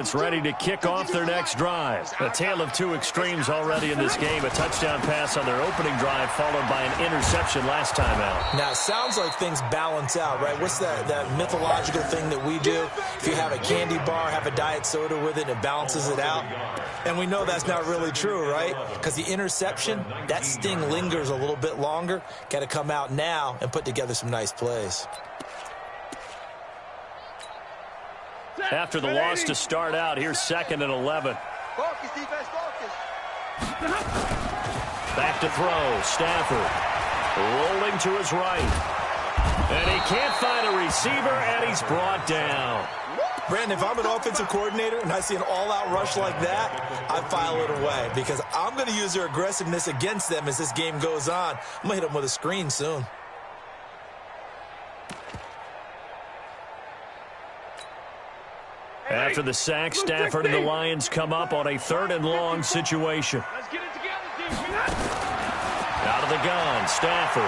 It's ready to kick off their next drive. A tale of two extremes already in this game. A touchdown pass on their opening drive, followed by an interception last time out. Now, it sounds like things balance out, right? What's that mythological thing that we do? If you have a candy bar, have a diet soda with it, it balances it out. And we know that's not really true, right? Because the interception, that sting lingers a little bit longer. Got to come out now and put together some nice plays. After the loss to start out, here's 2nd and 11. Focus, defense, focus. Back to throw. Stafford rolling to his right. And he can't find a receiver, and he's brought down. Brandon, if I'm an offensive coordinator and I see an all-out rush like that, I file it away because I'm going to use their aggressiveness against them as this game goes on. I'm going to hit them with a screen soon. After the sack, Stafford and the Lions come up on a 3rd and long situation. Let's get it together, defense. Out of the gun, Stafford.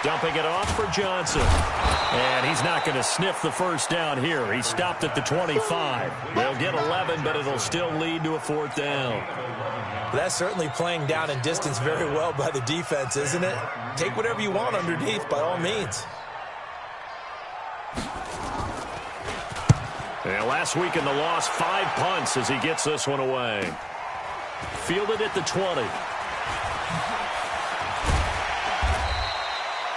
Dumping it off for Johnson. And he's not going to sniff the first down here. He stopped at the 25. They'll get 11, but it'll still lead to a 4th down. That's certainly playing down and distance very well by the defense, isn't it? Take whatever you want underneath, by all means. Yeah, last week in the loss, 5 punts as he gets this one away. Fielded at the 20.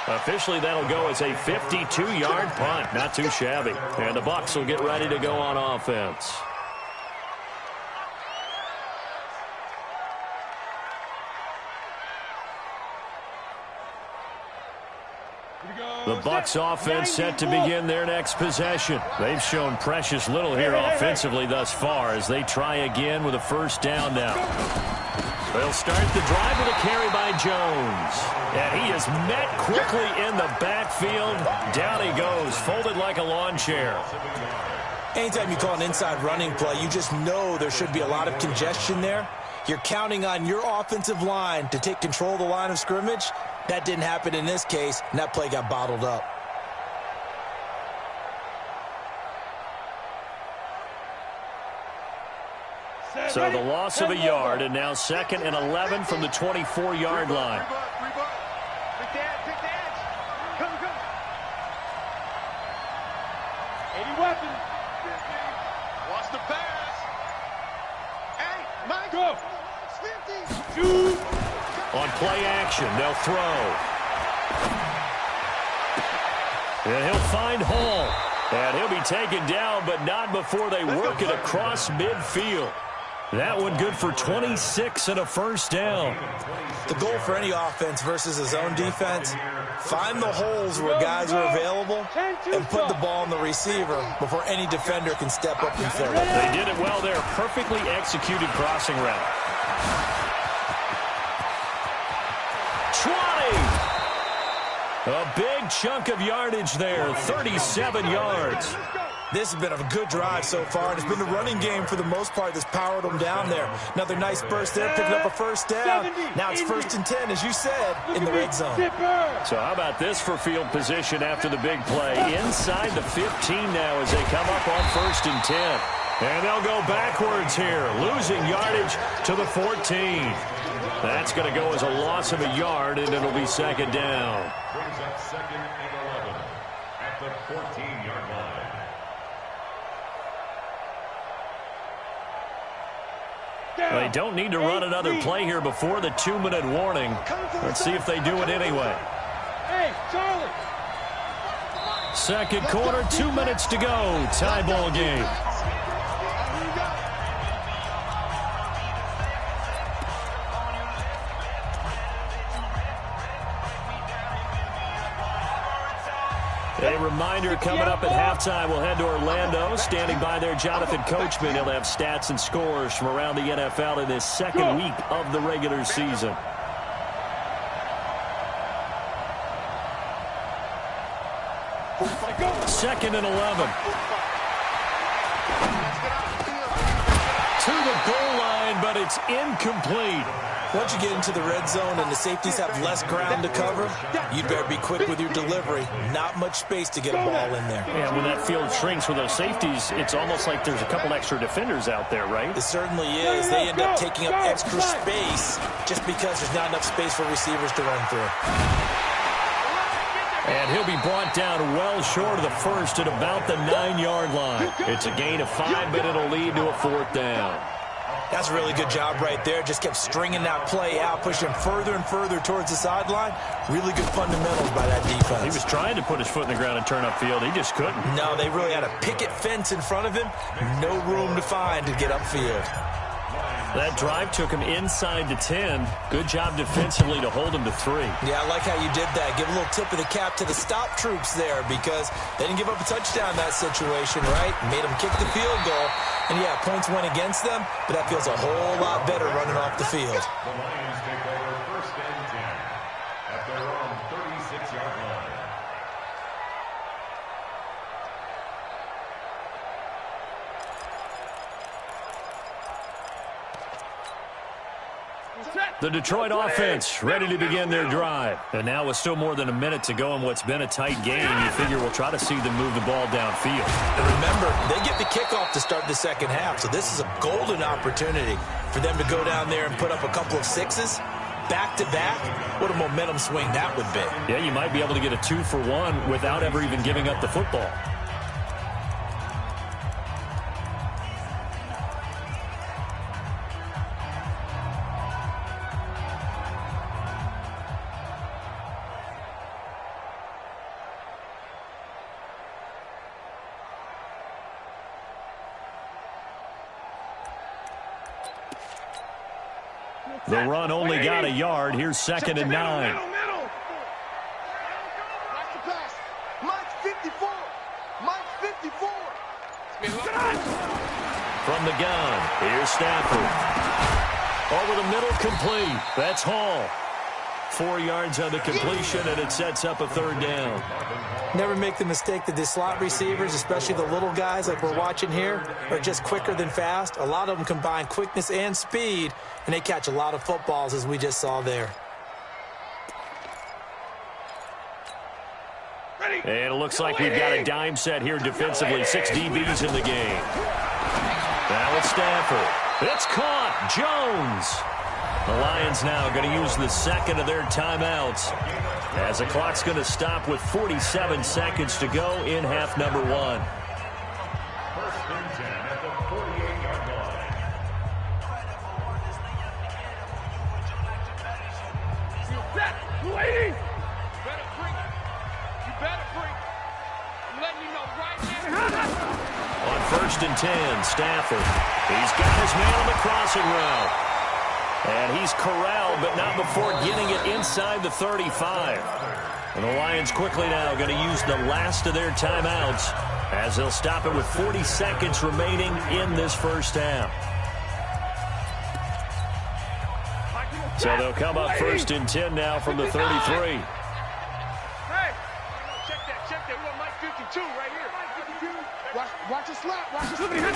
Officially, that'll go as a 52-yard punt. Not too shabby. And the Bucs will get ready to go on offense. The Bucs offense set to begin their next possession. They've shown precious little here offensively thus far as they try again with a 1st down now. They'll start the drive with a carry by Jones. And he is met quickly in the backfield. Down he goes, folded like a lawn chair. Anytime you call an inside running play, you just know there should be a lot of congestion there. You're counting on your offensive line to take control of the line of scrimmage. That didn't happen in this case, and that play got bottled up. So the loss of a yard, and now 2nd and 11 from the 24-yard line. Take the edge. Come. 80 weapons. Watch the pass. Hey, Mike. Go. Shoot. On play action, they'll throw. And he'll find Hall. And he'll be taken down, but not before they work it across midfield. That one good for 26 and a 1st down. The goal for any offense versus a zone defense, find the holes where guys are available and put the ball on the receiver before any defender can step up and fill it. They did it well there. Perfectly executed crossing route. 20. A big chunk of yardage there, 37 yards. This has been a good drive so far, and it's been the running game for the most part that's powered them down there. Another nice burst there, picking up a 1st down. Now it's 1st and 10, as you said, in the red zone. So how about this for field position after the big play? Inside the 15 now as they come up on 1st and 10. And they'll go backwards here, losing yardage to the 14. That's going to go as a loss of a yard, and it'll be 2nd down. Brings up 2nd and 11 at the 14-yard line. They don't need to run another play here before the 2-minute warning. Let's see if they do it anyway. Hey, Charlie. 2nd quarter, 2 minutes to go. Tie ball game. A reminder coming up at halftime. We'll head to Orlando. Standing by there, Jonathan Coachman. He'll have stats and scores from around the NFL in this 2nd week of the regular season. Second and 11. To the goal line, but it's incomplete. Once you get into the red zone and the safeties have less ground to cover, you better be quick with your delivery. Not much space to get a ball in there. Yeah, when that field shrinks with those safeties, it's almost like there's a couple extra defenders out there, right? It certainly is. They end up taking up extra space just because there's not enough space for receivers to run through. And he'll be brought down well short of the first at about the 9-yard line. It's a gain of 5, but it'll lead to a 4th down. That's a really good job right there. Just kept stringing that play out, pushing further and further towards the sideline. Really good fundamentals by that defense. He was trying to put his foot in the ground and turn upfield. He just couldn't. No, they really had a picket fence in front of him. No room to find to get upfield. That drive took him inside the 10. Good job defensively to hold him to 3. Yeah, I like how you did that. Give a little tip of the cap to the stop troops there because they didn't give up a touchdown in that situation, right? Made them kick the field goal. And, yeah, points went against them, but that feels a whole lot better running off the field. The Lions take over 1st and 10 at their own 36-yard line. The Detroit offense ready to begin their drive. And now with still more than a minute to go in what's been a tight game, you figure we'll try to see them move the ball downfield. And remember, they get the kickoff to start the second half, so this is a golden opportunity for them to go down there and put up a couple of sixes back-to-back. What a momentum swing that would be. Yeah, you might be able to get a 2-for-1 without ever even giving up the football. The run only got a yard. Here's 2nd and 9. Watch the pass. Mike's 54. Mike's 54. From the gun, here's Stafford. Over the middle, complete. That's Hall. 4 yards on the completion, and it sets up a 3rd down. Never make the mistake that the slot receivers, especially the little guys like we're watching here, are just quicker than fast. A lot of them combine quickness and speed, and they catch a lot of footballs, as we just saw there. And it looks like we've got a dime set here defensively. 6 DBs in the game. Now it's Stafford. It's caught. Jones. The Lions now going to use the 2nd of their timeouts as the clock's going to stop with 47 seconds to go in half number 1. 1st and 10 at the 48-yard line. You bet, lady. You better bring it. You better bring it. I'm letting you know right now. On 1st and 10, Stafford. He's got his man on the crossing route. And he's corralled, but not before getting it inside the 35. And the Lions quickly now going to use the last of their timeouts as they'll stop it with 40 seconds remaining in this first half. So they'll come up 1st and 10 now from the 33. Hey, check that. We got Mike 52 right here. Watch the slap. Watch the slap.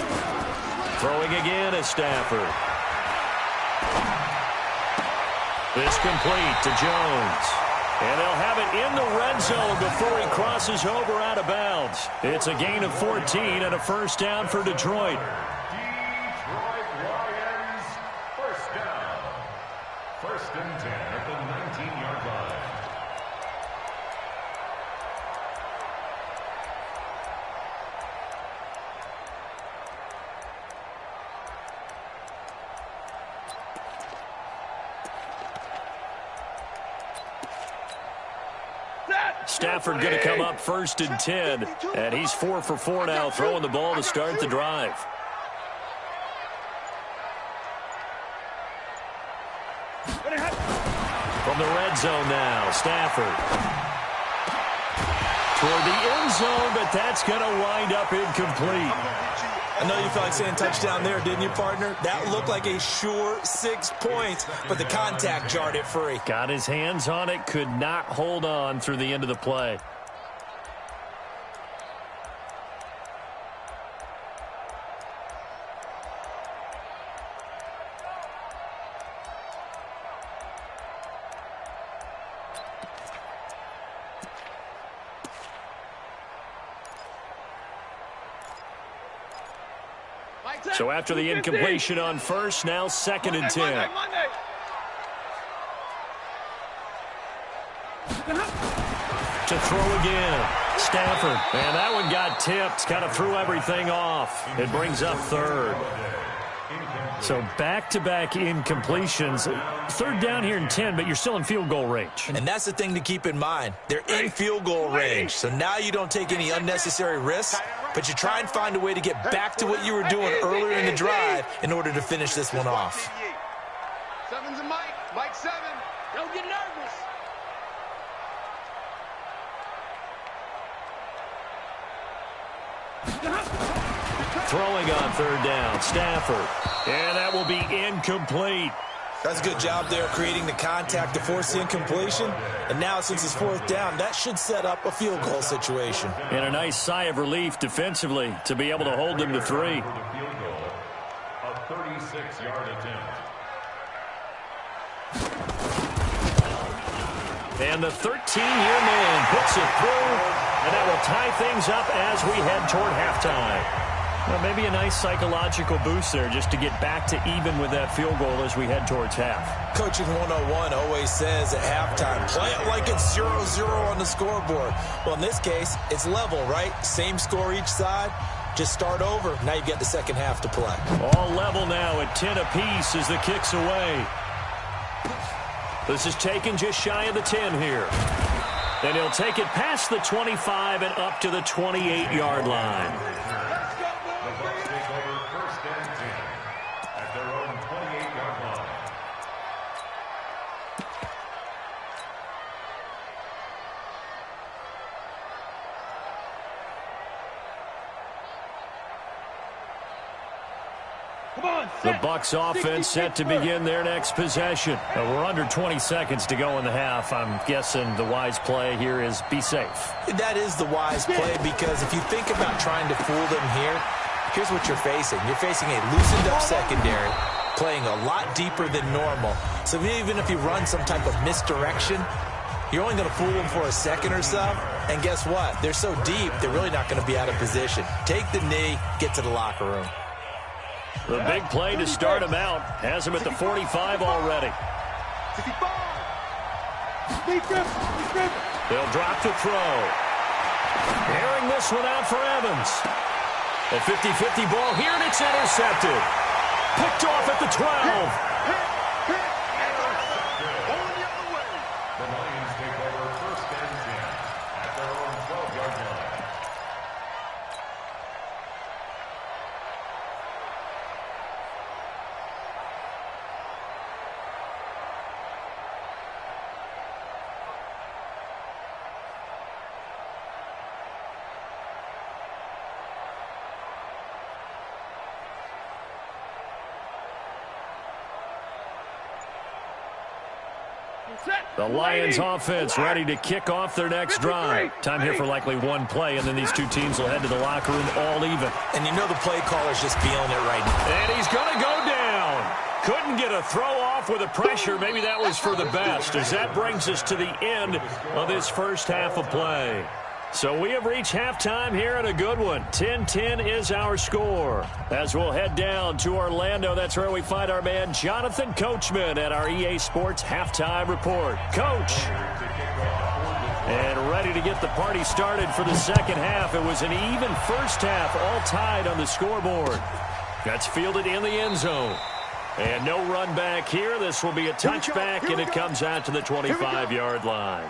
Throwing again is Stafford. This complete to Jones. And they'll have it in the red zone before he crosses over out of bounds. It's a gain of 14 and a 1st down for Detroit. Detroit Lions, 1st down. 1st and 10 at the 19-yard line. Stafford going to come up 1st and 10, and he's 4 for 4 now, throwing the ball to start the drive. From the red zone now, Stafford. Toward the end zone, but that's going to wind up incomplete. I know you felt like saying touchdown there, didn't you, partner? That looked like a sure 6 points, but the contact jarred it free. Got his hands on it, could not hold on through the end of the play. So after the incompletion on first, now 2nd and 10. To throw again. Stafford. And that one got tipped. Kind of threw everything off. It brings up 3rd. So back-to-back incompletions. 3rd down here in 10, but you're still in field goal range. And that's the thing to keep in mind. They're in field goal range. So now you don't take any unnecessary risks, but you try and find a way to get back to what you were doing earlier in the drive in order to finish this one off. 7's a Mike. Mike 7. Don't get nervous. Throwing on 3rd down, Stafford. And that will be incomplete. That's a good job there creating the contact to force the incompletion. And now since it's 4th down, that should set up a field goal situation. And a nice sigh of relief defensively to be able to hold them to 3. A 36-yard attempt. And the 13-year man puts it through, and that will tie things up as we head toward halftime. Well, maybe a nice psychological boost there just to get back to even with that field goal as we head towards half. Coaching 101 always says at halftime, play it like it's 0-0 on the scoreboard. Well, in this case, it's level, right? Same score each side. Just start over. Now you get the second half to play. All level now at 10 apiece as the kick's away. This is taken just shy of the 10 here. And he'll take it past the 25 and up to the 28-yard line. The Bucs offense set to begin their next possession. We're under 20 seconds to go in the half. I'm guessing the wise play here is be safe. That is the wise play because if you think about trying to fool them here, here's what you're facing. You're facing a loosened up secondary, playing a lot deeper than normal. So even if you run some type of misdirection, you're only going to fool them for a second or so. And guess what? They're so deep, they're really not going to be out of position. Take the knee, get to the locker room. The big play to start him out. Has him at the 45 already. They'll drop to throw. Airing this one out for Evans. A 50-50 ball here, and it's intercepted. Picked off at the 12. The Lions take over 1st and 10 at their own 12-yard line. The Lions offense ready to kick off their next drive. Time here for likely one play, and then these two teams will head to the locker room all even. And you know the play caller's just feeling it right now. And he's going to go down. Couldn't get a throw off with the pressure. Maybe that was for the best, as that brings us to the end of this first half of play. So we have reached halftime here and a good one. 10-10 is our score. As we'll head down to Orlando, that's where we find our man Jonathan Coachman at our EA Sports Halftime Report. Coach. And ready to get the party started for the second half. It was an even first half, all tied on the scoreboard. That's fielded in the end zone. And no run back here. This will be a touchback, and it comes out to the 25-yard line.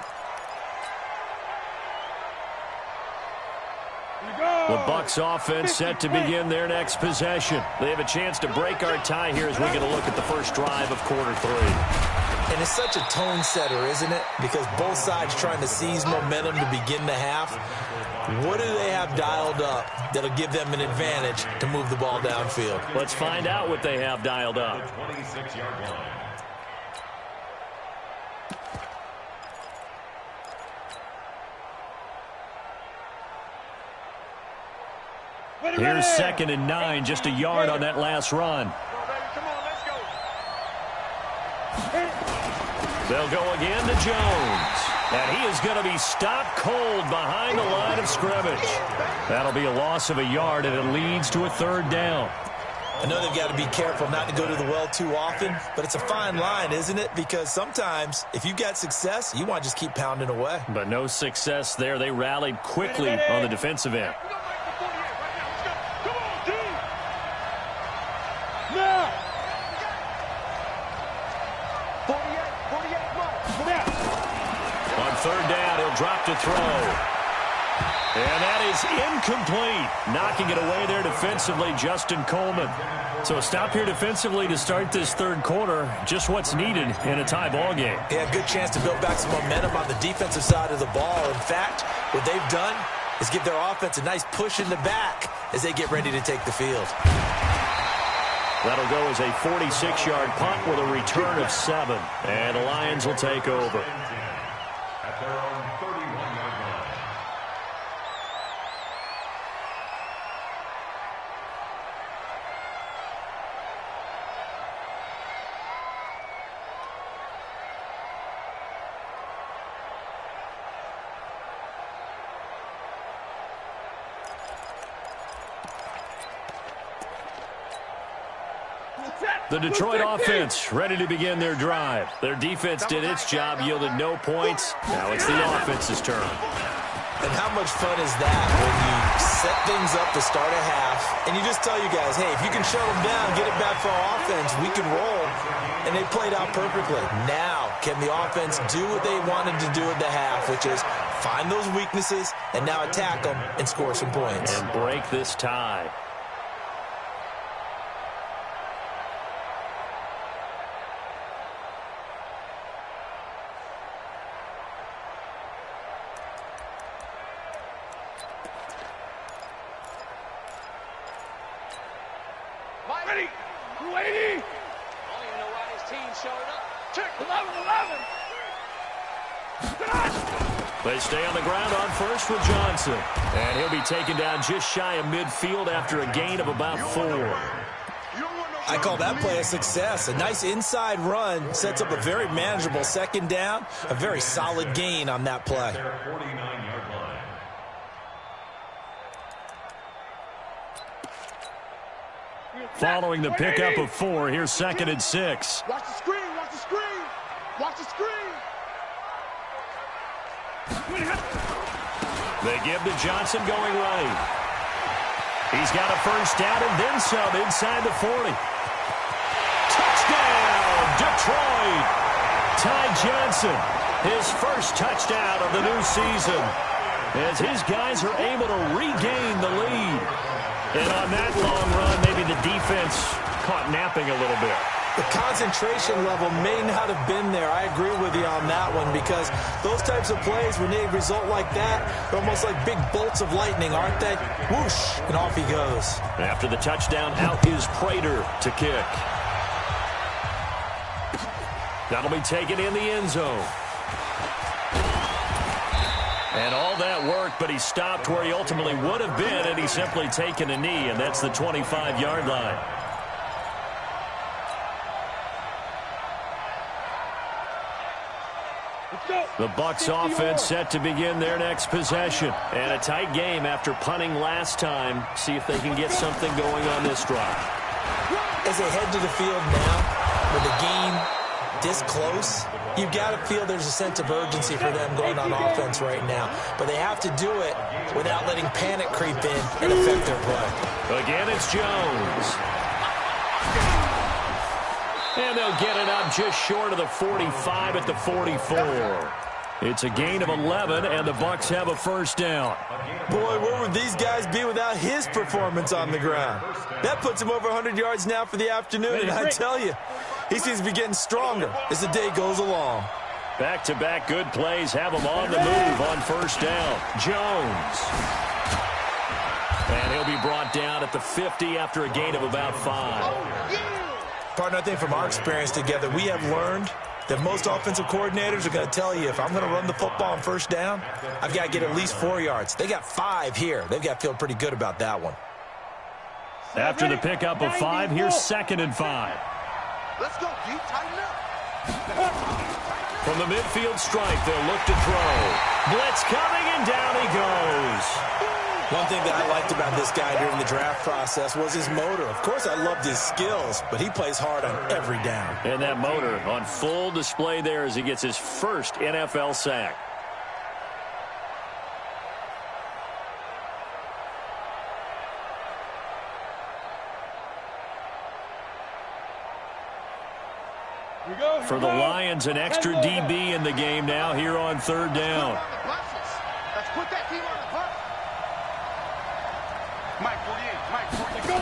The Bucs offense set to begin their next possession. They have a chance to break our tie here as we get a look at the first drive of quarter 3. And it's such a tone setter, isn't it? Because both sides trying to seize momentum to begin the half. What do they have dialed up that'll give them an advantage to move the ball downfield? Let's find out what they have dialed up. 26-yard line. Here's 2nd and 9, just a yard on that last run. They'll go again to Jones. And he is going to be stopped cold behind the line of scrimmage. That'll be a loss of a yard, and it leads to a 3rd down. I know they've got to be careful not to go to the well too often, but it's a fine line, isn't it? Because sometimes if you've got success, you want to just keep pounding away. But no success there. They rallied quickly on the defensive end. On third down, he'll drop to throw. And that is incomplete. Knocking it away there defensively, Justin Coleman. So a stop here defensively to start this third quarter. Just what's needed in a tie ball game. Yeah, good chance to build back some momentum on the defensive side of the ball. In fact, what they've done is give their offense a nice push in the back as they get ready to take the field. That'll go as a 46-yard punt with a return of 7. And the Lions will take over. At their own 31-yard line. The Detroit offense ready to begin their drive. Their defense did its job, yielded no points. Now it's the offense's turn. And how much fun is that when you set things up to start a half, and you just tell you guys, hey, if you can shut them down, get it back for our offense, we can roll. And they played out perfectly. Now, can the offense do what they wanted to do at the half, which is find those weaknesses and now attack them and score some points. And break this tie. Ready, 280. I don't even know why this team showed up. Check 11-11. They stay on the ground on first with Johnson. And he'll be taken down just shy of midfield after a gain of about 4. I call that play a success. A nice inside run sets up a very manageable second down. A very solid gain on that play. Their 49-yard line. Following the pickup of 4, here's 2nd and 6. Watch the screen, watch the screen. Watch the screen. They give to Johnson going right. He's got a first down and then some inside the 40. Touchdown, Detroit. Ty Johnson, his first touchdown of the new season, as his guys are able to regain the lead. And on that long run, maybe the defense caught napping a little bit. The concentration level may not have been there. I agree with you on that one, because those types of plays, when they result like that, they're almost like big bolts of lightning, aren't they? Whoosh, and off he goes. After the touchdown, out is Prater to kick. That'll be taken in the end zone. And all that work, but he stopped where he ultimately would have been, and he's simply taken a knee, and that's the 25-yard line. The Bucs offense set to begin their next possession. And a tight game after punting last time. See if they can get something going on this drive. As they head to the field now, with the game this close, you've got to feel there's a sense of urgency for them going on offense right now. But they have to do it without letting panic creep in and affect their play. Again, it's Jones. And they'll get it up just short of the 45 at the 44. It's a gain of 11, and the Bucs have a first down. Boy, where would these guys be without his performance on the ground? That puts him over 100 yards now for the afternoon, and I tell you, he seems to be getting stronger as the day goes along. Back-to-back good plays have him on the move on first down. Jones. And he'll be brought down at the 50 after a gain of about 5. Partner, I think from our experience together, we have learned that most offensive coordinators are going to tell you, if I'm going to run the football on first down, I've got to get at least 4 yards. They got 5 here. They've got to feel pretty good about that one. After the pickup of 5, here's 2nd and 5. Let's go, D. Tighten up. From the midfield stripe, they'll look to throw. Blitz coming, and down he goes. One thing that I liked about this guy during the draft process was his motor. Of course, I loved his skills, but he plays hard on every down. And that motor on full display there as he gets his first NFL sack. For the Lions, an extra DB in the game now here on third down. Let's put that team on the bus. Mike 48, go.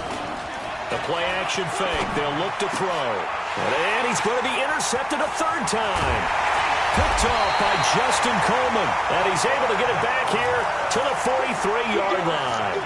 The play action fake. They'll look to throw. And he's going to be intercepted a third time. Picked off by Justin Coleman. And he's able to get it back here to the 43-yard line.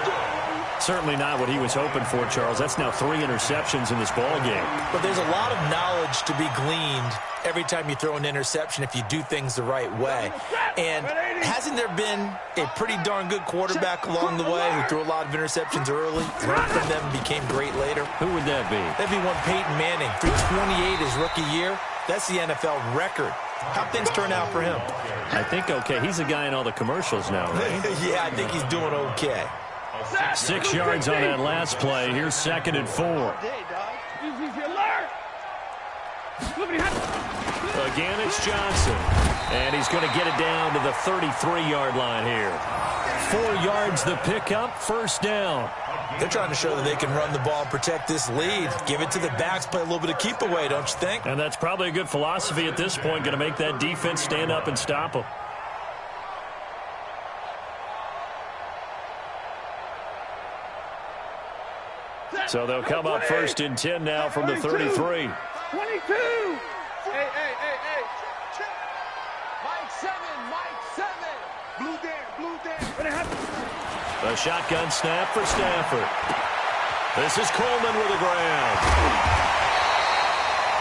Certainly not what he was hoping for, Charles. That's now 3 interceptions in this ball game. But there's a lot of knowledge to be gleaned every time you throw an interception if you do things the right way. And hasn't there been a pretty darn good quarterback along the way who threw a lot of interceptions early, learned from them, and became great later? Who would that be? That'd be one Peyton Manning. Threw 28 his rookie year. That's the NFL record. How'd things turn out for him? I think okay. He's a guy in all the commercials now, right? Yeah, I think he's doing okay. 6 yards on that last play. Here's 2nd and 4. Again, it's Johnson. And he's going to get it down to the 33-yard line here. 4 yards the pickup, first down. They're trying to show that they can run the ball and protect this lead. Give it to the backs, play a little bit of keep away, don't you think? And that's probably a good philosophy at this point, going to make that defense stand up and stop them. So they'll come up 1st and 10 now from the 33. 22. Hey. Mike 7. Blue down. A shotgun snap for Stafford. This is Coleman with the ground.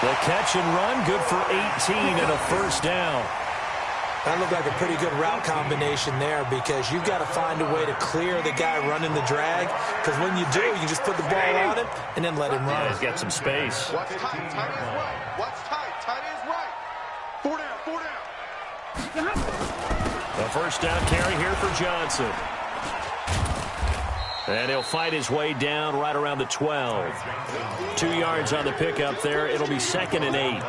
The catch and run, good for 18 and a first down. That looked like a pretty good route combination there because you've got to find a way to clear the guy running the drag, because when you do, you just put the ball on him and then let him run. He's got some space. What's tight? Tight is right. What's tight? Tight is right. 4 down. The first down carry here for Johnson. And he'll fight his way down right around the 12. 2 yards on the pickup there. It'll be 2nd and 8.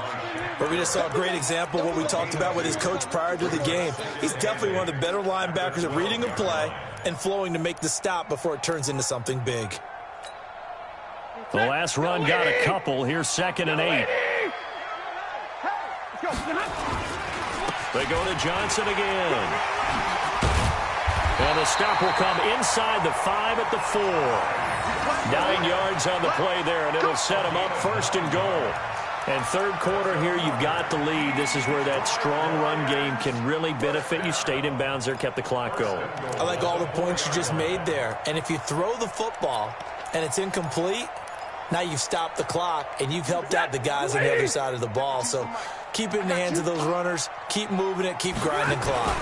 But we just saw a great example of what we talked about with his coach prior to the game. He's definitely one of the better linebackers at reading a play and flowing to make the stop before it turns into something big. The last run got a couple. Here's 2nd and 8. They go to Johnson again. And the stop will come inside the 5 at the 4. 9 yards on the play there, and it'll set him up 1st and goal. And third quarter here, you've got the lead. This is where that strong run game can really benefit you. Stayed in bounds there, kept the clock going. I like all the points you just made there. And if you throw the football and it's incomplete, now you've stopped the clock and you've helped out the guys on the other side of the ball. So keep it in the hands of those runners. Keep moving it. Keep grinding clock.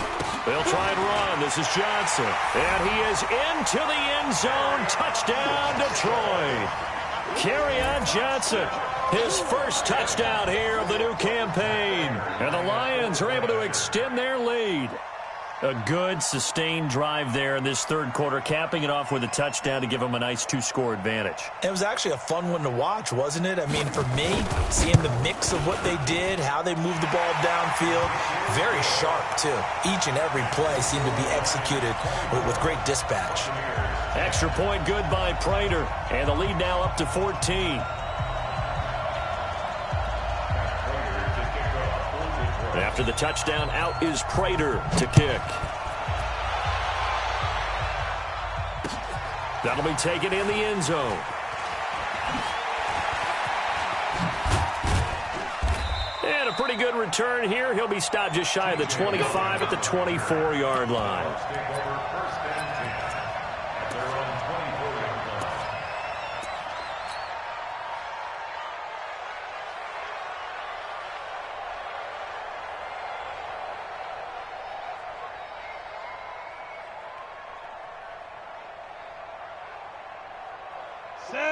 They'll try and run. This is Johnson. And he is into the end zone. Touchdown, Detroit. Kerryon Johnson. His first touchdown here of the new campaign. And the Lions are able to extend their lead. A good, sustained drive there in this third quarter, capping it off with a touchdown to give them a nice 2-score advantage. It was actually a fun one to watch, wasn't it? I mean, for me, seeing the mix of what they did, how they moved the ball downfield, very sharp, too. Each and every play seemed to be executed with great dispatch. Extra point good by Prater, and the lead now up to 14. After the touchdown, out is Prater to kick. That'll be taken in the end zone. And a pretty good return here. He'll be stopped just shy of the 25 at the 24-yard line.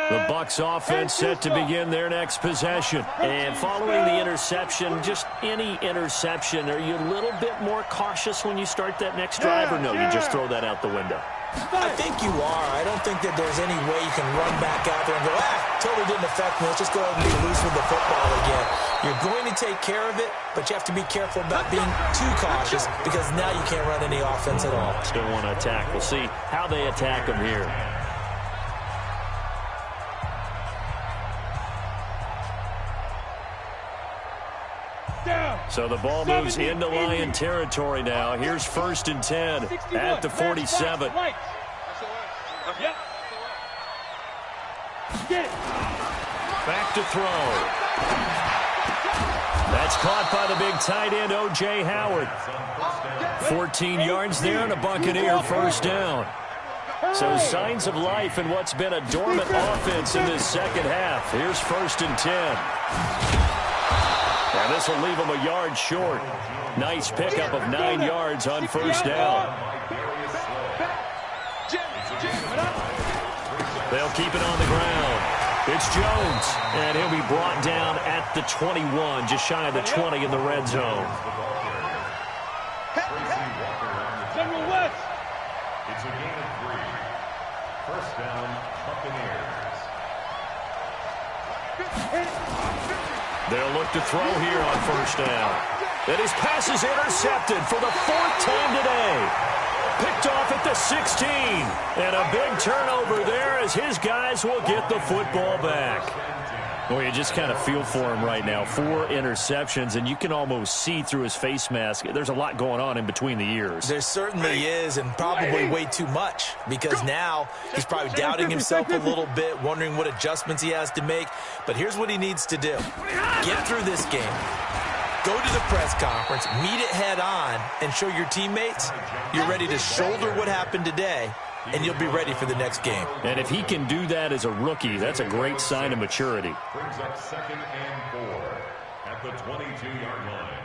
The Bucs offense set to begin their next possession. And following the interception, just any interception, are you a little bit more cautious when you start that next drive, or no, you just throw that out the window? I think you are. I don't think that there's any way you can run back out there and go, totally didn't affect me. Let's just go ahead and be loose with the football again. You're going to take care of it, but you have to be careful about being too cautious because now you can't run any offense at all. Still want to attack. We'll see how they attack them here. So the ball moves into Lion territory now. Here's 1st and 10 at the 47. Back to throw. That's caught by the big tight end, O.J. Howard. 14 yards there and a Buccaneer 1st down. So signs of life in what's been a dormant offense in this second half. Here's 1st and 10. And this will leave them a yard short. Nice pickup of 9 yards on 1st down. They'll keep it on the ground. It's Jones, and he'll be brought down at the 21, just shy of the 20 in the red zone. It's a gain of 3. 1st down, Buccaneers. They'll look to throw here on 1st down. And his pass is intercepted for the 4th time today. Picked off at the 16. And a big turnover there as his guys will get the football back. Well, you just kind of feel for him right now. 4 interceptions, and you can almost see through his face mask. There's a lot going on in between the ears. There certainly is, and probably way too much, because now he's probably doubting himself a little bit, wondering what adjustments he has to make. But here's what he needs to do. Get through this game. Go to the press conference, meet it head on, and show your teammates you're ready to shoulder what happened today, and you'll be ready for the next game. And if he can do that as a rookie, that's a great sign of maturity. Brings up 2nd and 4 at the 22-yard line.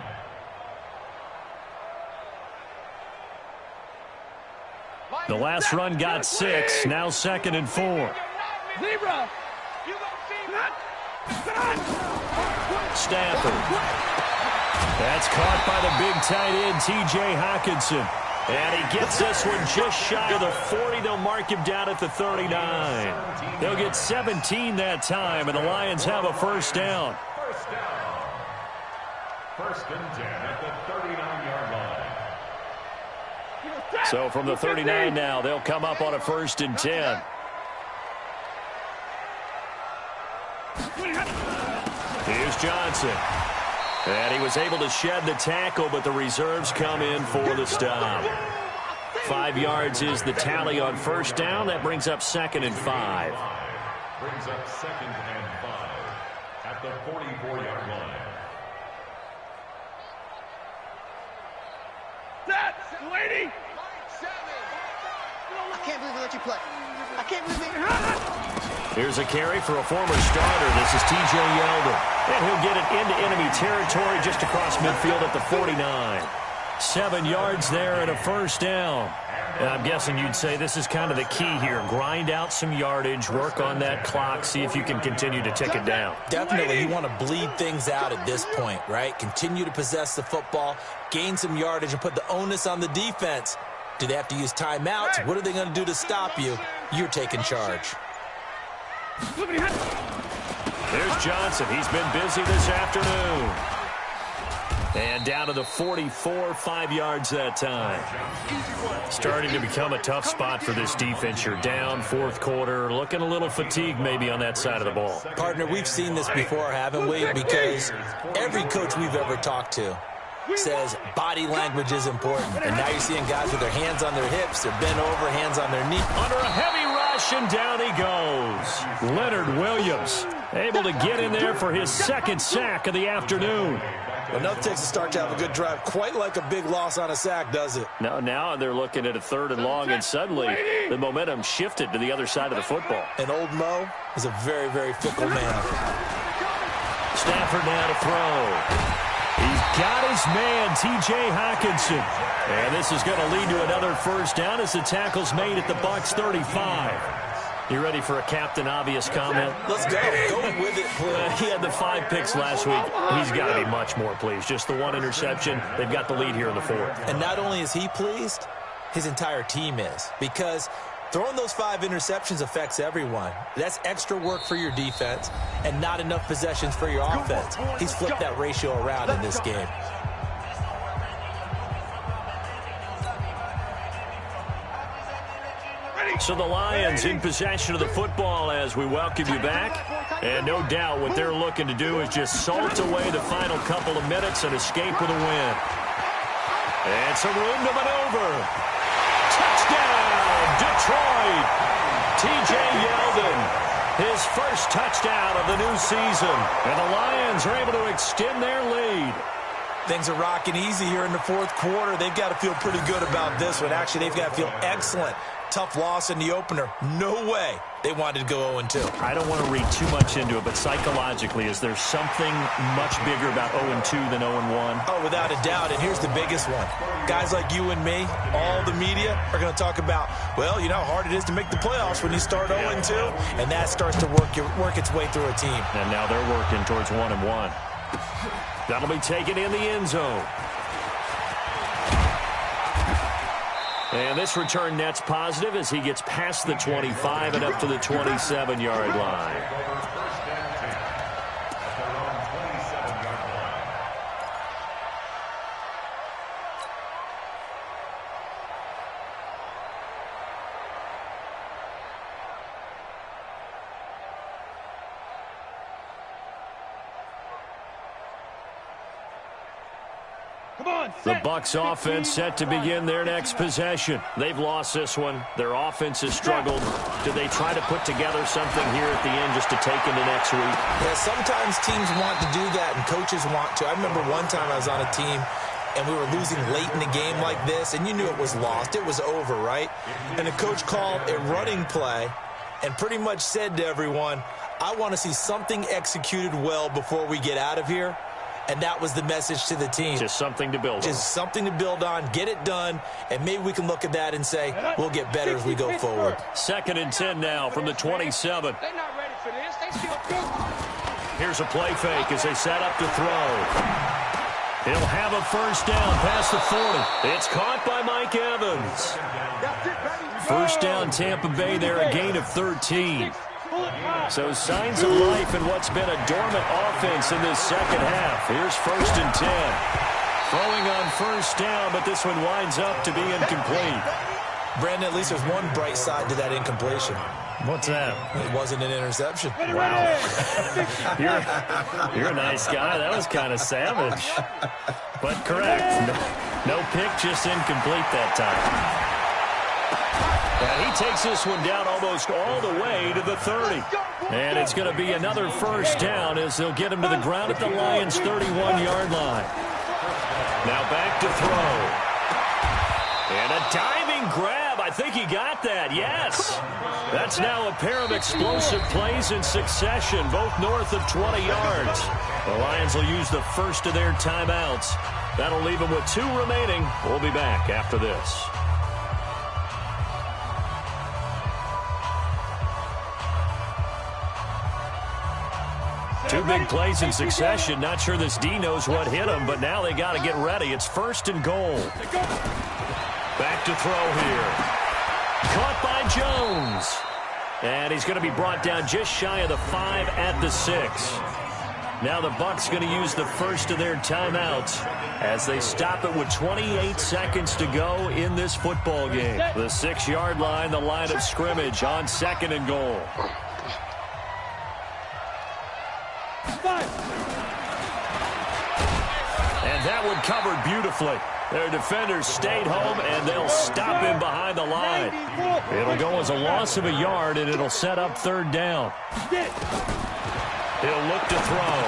The last run got 6, now 2nd and 4. Stafford. That's caught by the big tight end, T.J. Hockenson. And he gets this one just shy of the 40. They'll mark him down at the 39. They'll get 17 that time, and the Lions have a 1st down. 1st and 10 at the 39-yard line. So from the 39 now, they'll come up on a 1st and 10. Here's Johnson. And he was able to shed the tackle, but the reserves come in for the stop. 5 yards is the tally on 1st down. That brings up 2nd and 5. Brings up 2nd and 5 at the 44-yard line. Lady! I can't believe we let you play. I can't believe Here's a carry for a former starter. This is T.J. Yeldon. And he'll get it into enemy territory just across midfield at the 49. 7 yards there and a 1st down. And I'm guessing you'd say this is kind of the key here. Grind out some yardage, work on that clock, see if you can continue to tick it down. Definitely, you want to bleed things out at this point, right? Continue to possess the football, gain some yardage, and put the onus on the defense. Do they have to use timeouts? What are they going to do to stop you? You're taking charge. There's Johnson. He's been busy this afternoon. And down to the 44, 5 yards that time. Starting to become a tough spot for this defense. You're down, 4th quarter, looking a little fatigued maybe on that side of the ball. Partner, we've seen this before, haven't we? Because every coach we've ever talked to says body language is important. And now you're seeing guys with their hands on their hips, they're bent over, hands on their knee. Under a heavy rush, and down he goes. Leonard Williams able to get in there for his 2nd sack of the afternoon. Well, nothing takes a start to have a good drive, quite like a big loss on a sack, does it? Now they're looking at a 3rd and long, and suddenly the momentum shifted to the other side of the football. And old Mo is a very, very fickle man. Stafford now to throw. He's got his man, T.J. Hockenson. And this is going to lead to another 1st down as the tackle's made at the Bucs 35. You ready for a Captain Obvious comment? Let's go. Go with it, please. He had the 5 picks last week. He's got to be much more pleased. Just the 1 interception. They've got the lead here in the 4th. And not only is he pleased, his entire team is, because throwing those 5 interceptions affects everyone. That's extra work for your defense and not enough possessions for your offense. He's flipped that ratio around in this game. So the Lions in possession of the football as we welcome you back. And no doubt what they're looking to do is just salt away the final couple of minutes and escape with a win. And some room to maneuver. Touchdown, Detroit. T.J. Yeldon, his first touchdown of the new season. And the Lions are able to extend their lead. Things are rocking easy here in the fourth quarter. They've got to feel pretty good about this one. Actually, they've got to feel excellent. Tough loss in the opener. No way they wanted to go 0-2. I don't want to read too much into it, but psychologically, is there something much bigger about 0-2 than 0-1? Oh, without a doubt, and here's the biggest one. Guys like you and me, all the media, are going to talk about, well, you know how hard it is to make the playoffs when you start 0-2, and that starts to work its way through a team. And now they're working towards 1-1. That'll be taken in the end zone. And this return net's positive as he gets past the 25 and up to the 27-yard line. The Bucs offense set to begin their next possession. They've lost this one. Their offense has struggled. Do they try to put together something here at the end just to take into next week? Yeah, sometimes teams want to do that and coaches want to. I remember one time I was on a team and we were losing late in the game like this, and you knew it was lost. It was over, right? And the coach called a running play and pretty much said to everyone, I want to see something executed well before we get out of here. And that was the message to the team. Just something to build on. Just something to build on, get it done, and maybe we can look at that and say, we'll get better as we go forward. 2nd and 10 now from the 27. They're not ready for this. They still good. Here's a play fake as they set up to throw. He'll have a first down past the 40. It's caught by Mike Evans. First down, Tampa Bay there, a gain of 13. So signs of life in what's been a dormant offense in this second half. Here's 1st and 10. Throwing on first down, but this one winds up to be incomplete. Brandon, at least there's one bright side to that incompletion. What's that? It wasn't an interception. Wow. You're a nice guy. That was kind of savage. But correct. No pick, just incomplete that time. And he takes this one down almost all the way to the 30. And it's going to be another first down as they'll get him to the ground at the Lions' 31-yard line. Now back to throw. And a diving grab. I think he got that. Yes. That's now a pair of explosive plays in succession, both north of 20 yards. The Lions will use the first of their timeouts. That'll leave them with 2 remaining. We'll be back after this. 2 big plays in succession. Not sure this D knows what hit him, but now they got to get ready. It's 1st and goal. Back to throw here. Caught by Jones. And he's going to be brought down just shy of the 5 at the 6. Now the Bucs going to use the first of their timeouts as they stop it with 28 seconds to go in this football game. The 6-yard line, the line of scrimmage on 2nd and goal. And that one covered beautifully. Their defenders stayed home, and they'll stop him behind the line. It'll go as a loss of a yard, and it'll set up 3rd down. He'll look to throw.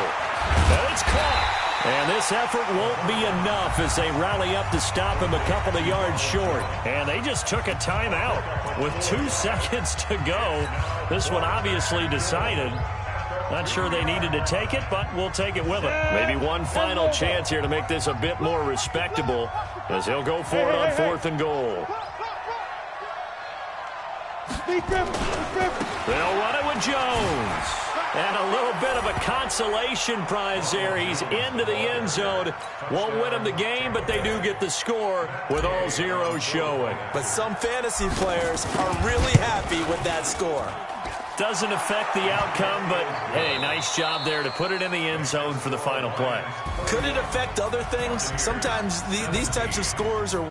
And it's caught. And this effort won't be enough as they rally up to stop him a couple of yards short. And they just took a timeout with 2 seconds to go. This one obviously decided. Not sure they needed to take it, but we'll take it with them. Maybe one final chance here to make this a bit more respectable as he'll go for it on 4th and goal. They'll run it with Jones. And a little bit of a consolation prize there. He's into the end zone. Won't win him the game, but they do get the score with all zeros showing. But some fantasy players are really happy with that score. Doesn't affect the outcome, but, hey, nice job there to put it in the end zone for the final play. Could it affect other things? Sometimes these types of scores are